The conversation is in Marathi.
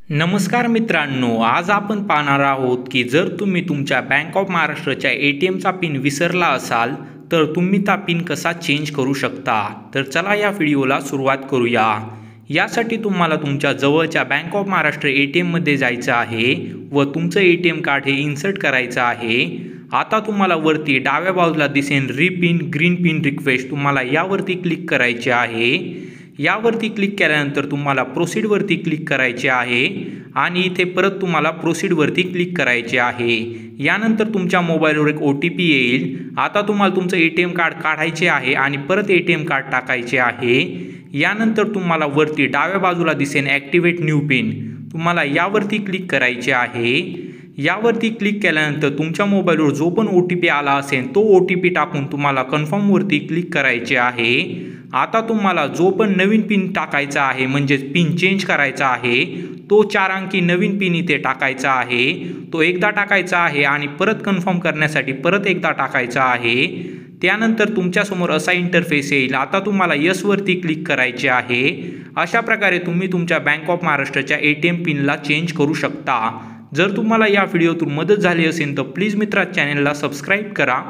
नमस्कार मित्रांनो, आज आपण पाहणार आहोत की जर तुम्ही तुमच्या बँक ऑफ महाराष्ट्राच्या ATMचा पिन विसरला असाल तर तुम्ही तो पिन कसा चेंज करू शकता। तर चला या व्हिडिओला सुरुवात करूया। यासाठी तुम्हाला तुमच्या जवळच्या बँक ऑफ महाराष्ट्र ATMमध्ये जायचं आहे व तुमचं ATM कार्ड हे इन्सर्ट करायचं आहे। आता तुम्हाला वरती डाव्या बाजूला दिसेल रिपिन ग्रीन पिन रिक्वेस्ट, तुम्हाला यावरती क्लिक करायचे आहे। यावरती क्लिक केल्यानंतर तुम्हाला प्रोसीड वरती क्लिक करायचे आहे आणि इथे परत तुम्हाला प्रोसीड वरती क्लिक करायचे आहे। यानंतर तुमच्या मोबाईलवर एक OTP येईल। आता तुम्हाला तुमचं ATM कार्ड काढायचे आहे आणि परत ATM कार्ड टाकायचे आहे। यानंतर तुम्हाला वरती डाव्या बाजूला दिसेल ॲक्टिवेट न्यू पिन, तुम्हाला यावरती क्लिक करायचे आहे। यावरती क्लिक केल्यानंतर तुमच्या मोबाईलवर जो पण OTP आला असेल तो OTP टाकून तुम्हाला कन्फर्म वरती क्लिक करायचे आहे। आता तुम्हाला जो पण नवीन पिन टाकायचा आहे म्हणजे पिन चेंज करायचा आहे तो 4 अंकी नवीन पिन इथे टाकायचा आहे। तो एकदा टाकायचा आहे आणि परत कन्फर्म करण्यासाठी परत एकदा टाकायचा आहे। त्यानंतर तुमच्यासमोर असा इंटरफेस येईल। आता तुम्हाला यस वरती क्लिक करायचे आहे। अशा प्रकारे तुम्ही तुमच्या बँक ऑफ महाराष्ट्राच्या ATM पिनला चेंज करू शकता। जर तुम्हाला या व्हिडिओतून मदत झाली असेल तर प्लीज मित्रा चॅनलला सबस्क्राईब करा।